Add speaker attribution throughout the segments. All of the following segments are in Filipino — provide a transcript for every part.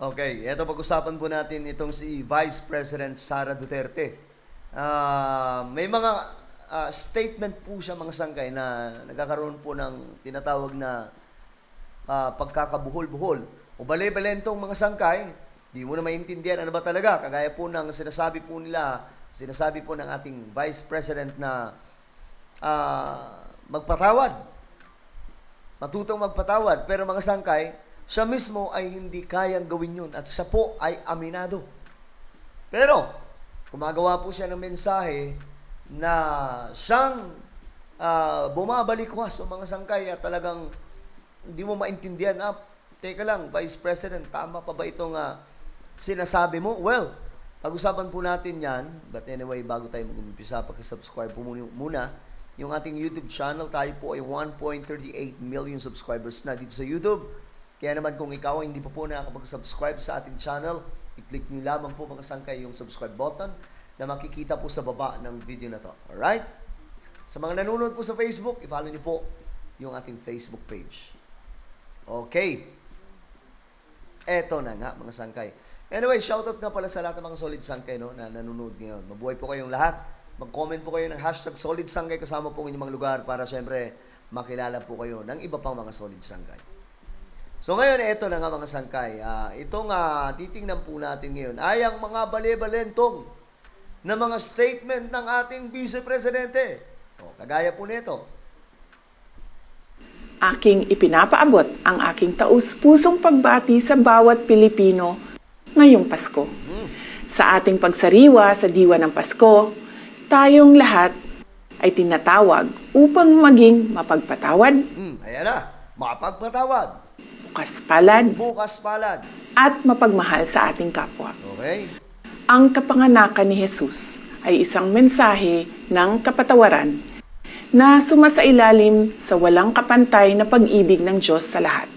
Speaker 1: Okay, eto pag-usapan po natin itong si Vice President Sara Duterte. May mga statement po siya mga sangkay na nagkakaroon po ng tinatawag na pagkakabuhol-buhol. O bale-balentong mga sangkay, di mo na maintindihan ano ba talaga. Kagaya po ng sinasabi po ng ating Vice President na magpatawad, matutong magpatawad. Pero mga sangkay, siya mismo ay hindi kayang gawin yun at siya po ay aminado. Pero, gumagawa po siya ng mensahe na siyang bumabalikwas o mga sangkay at talagang hindi mo maintindihan. Teka lang, Vice President, tama pa ba itong sinasabi mo? Well, pag-usapan po natin yan. But anyway, bago tayo mag-umpisa, pakisubscribe po muna yung ating YouTube channel. Tayo po ay 1.38 million subscribers na dito sa YouTube. Kaya naman kung ikaw ay hindi pa po nakakapag-subscribe sa ating channel, i-click nyo lamang po mga sangkay yung subscribe button na makikita po sa baba ng video na to. Alright? Sa mga nanonood po sa Facebook, i-follow nyo po yung ating Facebook page. Okay. Eto na nga mga sangkay. Anyway, shoutout nga pala sa lahat ng mga solid sangkay na nanonood ngayon. Mabuhay po kayong lahat. Mag-comment po kayo ng hashtag solid sangkay kasama po ng inyong mga lugar para syempre makilala po kayo ng iba pang mga solid sangkay. So ngayon, ito na nga mga sangkay. Itong titingnan po natin ngayon ay ang mga bale-balentong na mga statement ng ating Vice Presidente. Kagaya po nito.
Speaker 2: Aking ipinapaabot ang aking taus-pusong pagbati sa bawat Pilipino ngayong Pasko. Sa ating pagsariwa sa diwa ng Pasko, tayong lahat ay tinatawag upang maging mapagpatawad,
Speaker 1: Ayan na, mapagpatawad,
Speaker 2: bukas palad,
Speaker 1: bukas palad.
Speaker 2: at mapagmahal sa ating kapwa.
Speaker 1: Okay?
Speaker 2: Ang kapanganakan ni Jesus ay isang mensahe ng kapatawaran na sumasailalim sa walang kapantay na pag-ibig ng Diyos sa lahat.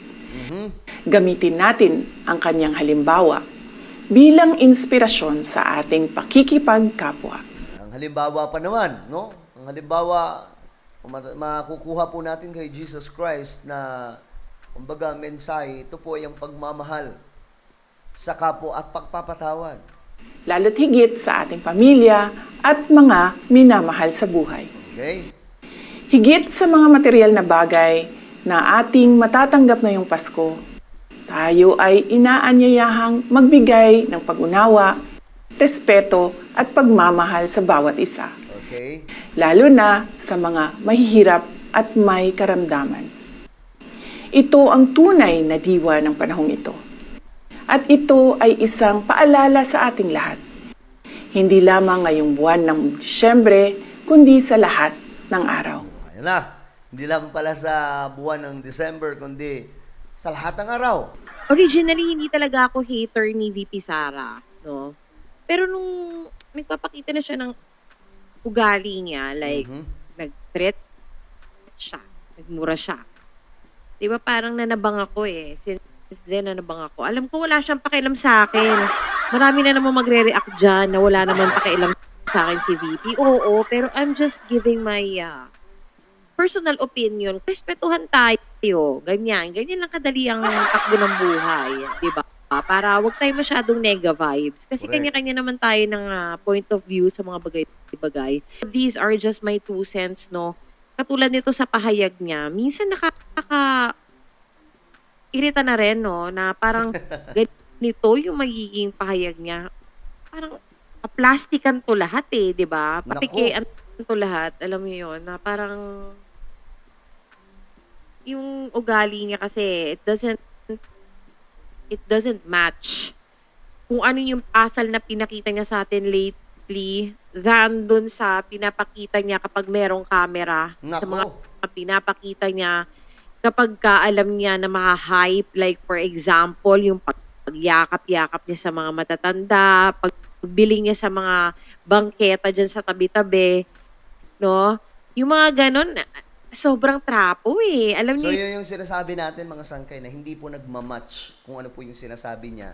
Speaker 2: Gamitin natin ang kanyang halimbawa bilang inspirasyon sa ating pakikipagkapwa.
Speaker 1: Ang halimbawa pa naman, no? Ang halimbawa, makukuha po natin kay Jesus Christ na kumbaga, mensahe, ito po ay ang pagmamahal sa kapwa at pagpapatawad.
Speaker 2: Lalo't higit sa ating pamilya at mga minamahal sa buhay.
Speaker 1: Okay?
Speaker 2: Higit sa mga material na bagay na ating matatanggap ngayong Pasko, tayo ay inaanyayahang magbigay ng pag-unawa, respeto at pagmamahal sa bawat isa.
Speaker 1: Okay?
Speaker 2: Lalo na sa mga mahihirap at may karamdaman. Ito ang tunay na diwa ng panahong ito. At ito ay isang paalala sa ating lahat. Hindi lamang ngayong buwan ng Disyembre, kundi sa lahat ng araw.
Speaker 1: Ayan na. Hindi lang pala sa buwan ng December, kundi sa lahat ng araw.
Speaker 3: Originally, hindi talaga ako hater ni VP Sara, no? Pero nung nagpapakita na siya ng ugali niya, like, nag-threat siya, nagmura siya. Di ba parang nanabang ako eh. Since then, nanabang ako. Alam ko wala siyang pakialam sa akin. Marami na naman magre-react dyan na wala naman pakialam sa akin si VP. Oo, pero I'm just giving my personal opinion. Respetuhan tayo. Ganyan. Ganyan lang kadali ang takbo ng buhay. Di ba? Para wag tayo masyadong nega vibes. Kasi
Speaker 1: Correct.
Speaker 3: kanya-kanya naman tayo ng point of view sa mga bagay-bagay. These are just my 2 cents, no? Katulad nito sa pahayag niya, minsan irita na rin, no? Na parang ganito yung magiging pahayag niya. Parang plastikan to lahat eh, di ba? Patikian to lahat. Alam mo yun, na parang yung ugali niya kasi it doesn't match kung ano yung asal na pinakita niya sa atin lately than dun sa pinapakita niya kapag merong camera.
Speaker 1: Nako.
Speaker 3: Sa mga pinapakita niya kapag alam niya na ma-hype, like for example, yung pagyakap-yakap niya sa mga matatanda, pagbili niya sa mga bangketa dyan sa tabi-tabi, no? Yung mga ganon, sobrang trapo eh. Alam
Speaker 1: So,
Speaker 3: niyo,
Speaker 1: yun yung sinasabi natin mga sangkay na hindi po nagmamatch kung ano po yung sinasabi niya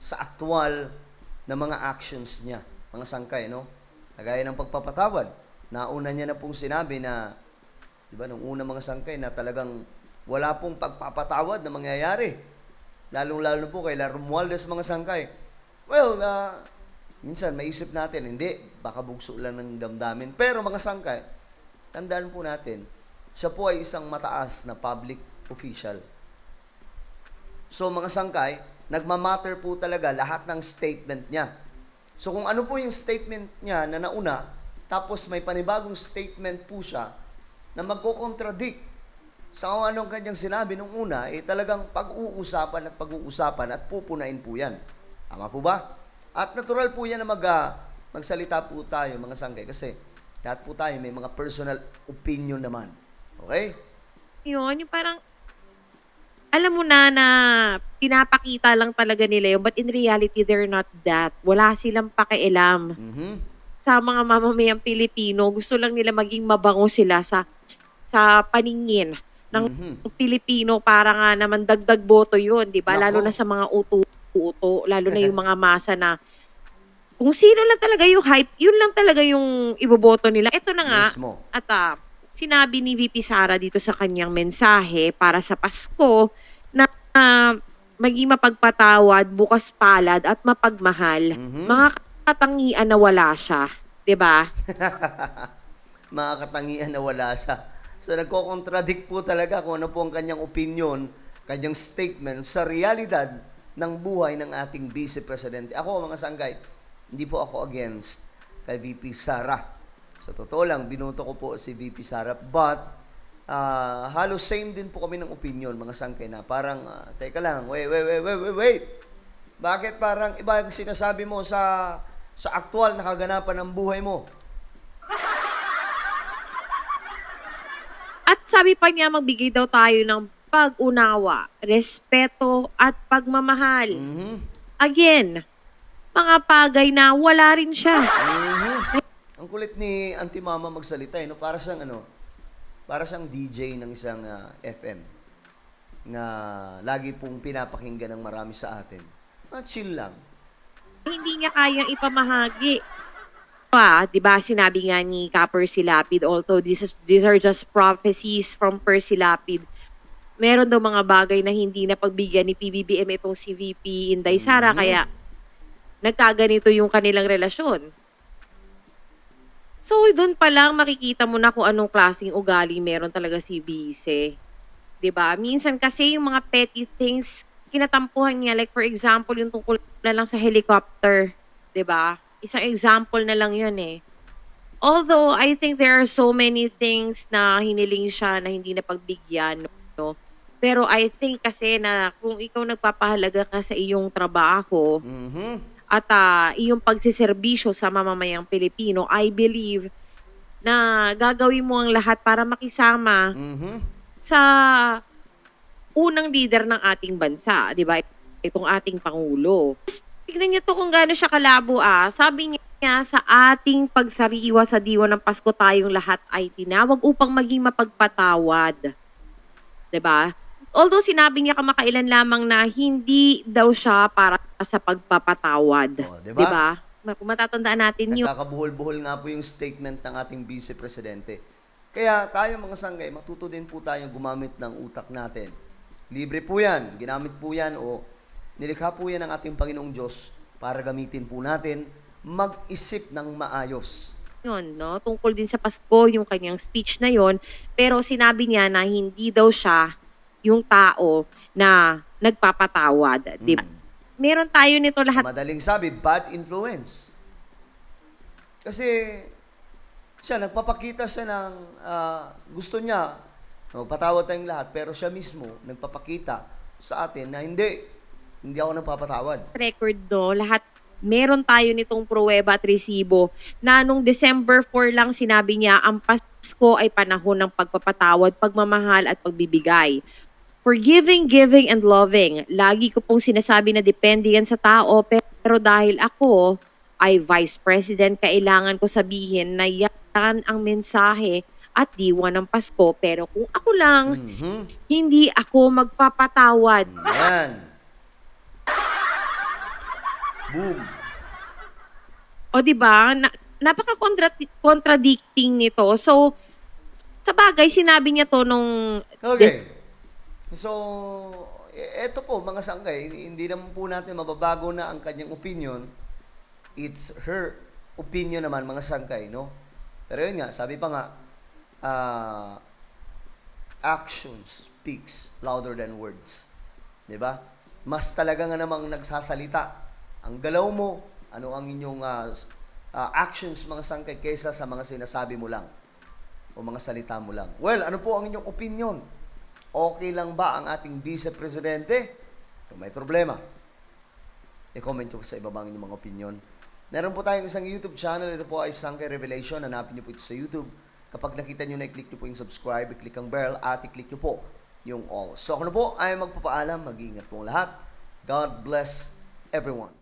Speaker 1: sa aktual na mga actions niya. Mga sangkay, no? Kagaya ng pagpapatawad. Nauna niya na pong sinabi na, di ba, nung una mga sangkay na talagang wala pong pagpapatawad na mangyayari lalong-lalo na po kay Romualdez mga sangkay. Well, minsan maisip natin, hindi, baka bugso lang ng damdamin. Pero mga sangkay, tandaan po natin, siya po ay isang mataas na public official. So mga sangkay, nagmamatter po talaga lahat ng statement niya. So kung ano po yung statement niya na nauna, tapos may panibagong statement po siya na magko-contradict sa kung anong kanyang sinabi nung una, talagang pag-uusapan at pupunain po yan. Tama po ba? At natural po yan na magsalita po tayo mga sangkay kasi lahat po tayo may mga personal opinion naman. Okay?
Speaker 3: Yun, yung parang, alam mo na pinapakita lang talaga nila yun, but in reality, they're not that. Wala silang pakialam sa mga mamamayang Pilipino. Gusto lang nila maging mabango sila sa paningin ng Pilipino para nga naman dagdag boto yun, di ba?
Speaker 1: Nako.
Speaker 3: Lalo na sa mga uto, lalo na yung mga masa na kung sino lang talaga yung hype, yun lang talaga yung iboboto nila. Ito na nga,
Speaker 1: Mismo.
Speaker 3: at sinabi ni VP Sara dito sa kanyang mensahe para sa Pasko na maging mapagpatawad, bukas palad at mapagmahal. Mga katangian na wala siya, 'di ba?
Speaker 1: Mga katangian na wala siya. So nagko-contradict po talaga kung ano po ang kanyang opinion, kanyang statement sa realidad ng buhay ng ating Vice Presidente. Ako mga sanggay, hindi po ako against kay VP Sara. Sa totoo lang, binuto ko po si VP Sara. But, halos same din po kami ng opinion, mga sangkay na parang, teka lang, wait. Bakit parang iba yung sinasabi mo sa aktual na kaganapan ng buhay mo?
Speaker 3: At sabi pa niya magbigay daw tayo ng pag-unawa, respeto at pagmamahal. Again, mga bagay na wala rin siya.
Speaker 1: Ang kulit ni Auntie Mama magsalita, no? Para siyang DJ ng isang FM na lagi pong pinapakinggan ng marami sa atin. Chill lang.
Speaker 3: Hindi niya kayang ipamahagi. 'Di ba sinabi nga ni Percy Lapid, although these are just prophecies from Percy Lapid, meron daw mga bagay na hindi na pagbigyan ni PBBM itong si VP Inday Sara, kaya nagkaganito yung kanilang relasyon. So, doon pa lang makikita mo na kung anong klaseng ugali meron talaga si Vice. 'Di ba? Minsan kasi yung mga petty things, kinatampuhan niya. Like for example, yung tungkol na lang sa helicopter. 'Di ba? Isang example na lang yun eh. Although, I think there are so many things na hiniling siya na hindi na pagbigyan. No? Pero I think kasi na kung ikaw nagpapahalaga ka sa iyong trabaho, at iyong pagsiservisyo sa mamamayang Pilipino, I believe na gagawin mo ang lahat para makisama sa unang leader ng ating bansa, di ba? Itong ating Pangulo. Tignan niyo to kung gaano siya kalabo. Sabi niya, sa ating pagsariwa sa diwa ng Pasko, tayong lahat ay tinawag upang maging mapagpatawad. Di ba? Although sinabi niya kamakailan lamang na hindi daw siya para sa pagpapatawad.
Speaker 1: Diba?
Speaker 3: Diba? Kung matatandaan natin yun.
Speaker 1: Nagkakabuhol-buhol nga po yung statement ng ating Vice Presidente. Kaya tayo mga sanggay, matuto din po tayong gumamit ng utak natin. Libre po yan, ginamit po yan o nilikha po yan ng ating Panginoong Diyos para gamitin po natin mag-isip ng maayos.
Speaker 3: Yun, no? Tungkol din sa Pasko, yung kanyang speech na yon. Pero sinabi niya na hindi daw siya yung tao na nagpapatawad. Diba? Meron tayo nito lahat.
Speaker 1: Madaling sabi, bad influence. Kasi siya, nagpapakita siya ng gusto niya, magpatawad tayong lahat, pero siya mismo nagpapakita sa atin na hindi ako nagpapatawad.
Speaker 3: Record do, lahat meron tayo nitong pruweba at resibo na nung December 4 lang sinabi niya ang Pasko ay panahon ng pagpapatawad, pagmamahal at pagbibigay. Forgiving, giving, and loving. Lagi ko pong sinasabi na depende yan sa tao, pero dahil ako ay Vice President, kailangan ko sabihin na yan ang mensahe at diwa ng Pasko. Pero kung ako lang, hindi ako magpapatawad.
Speaker 1: Yan. Boom.
Speaker 3: O diba, napaka-contradicting nito. So, sa bagay, sinabi niya to nung...
Speaker 1: Okay. So, eto po, mga sangkay, hindi naman po natin mababago na ang kanyang opinion. It's her opinion naman, mga sangkay, no? Pero yun nga, sabi pa nga, actions speaks louder than words. 'Di ba? Mas talaga nga namang nagsasalita ang galaw mo, ano ang inyong actions, mga sangkay, kaysa sa mga sinasabi mo lang o mga salita mo lang. Well, ano po ang inyong opinion? Okay lang ba ang ating Vice Presidente? Kung may problema, i-comment nyo sa ibaba ang inyong mga opinion. Meron po tayong isang YouTube channel. Ito po ay Sangkay Revelation. Hanapin nyo po ito sa YouTube. Kapag nakita nyo na, i-click nyo po yung subscribe, i-click ang bell, at i-click nyo po yung all. So ako na po ay magpapaalam. Mag-iingat po ang lahat. God bless everyone.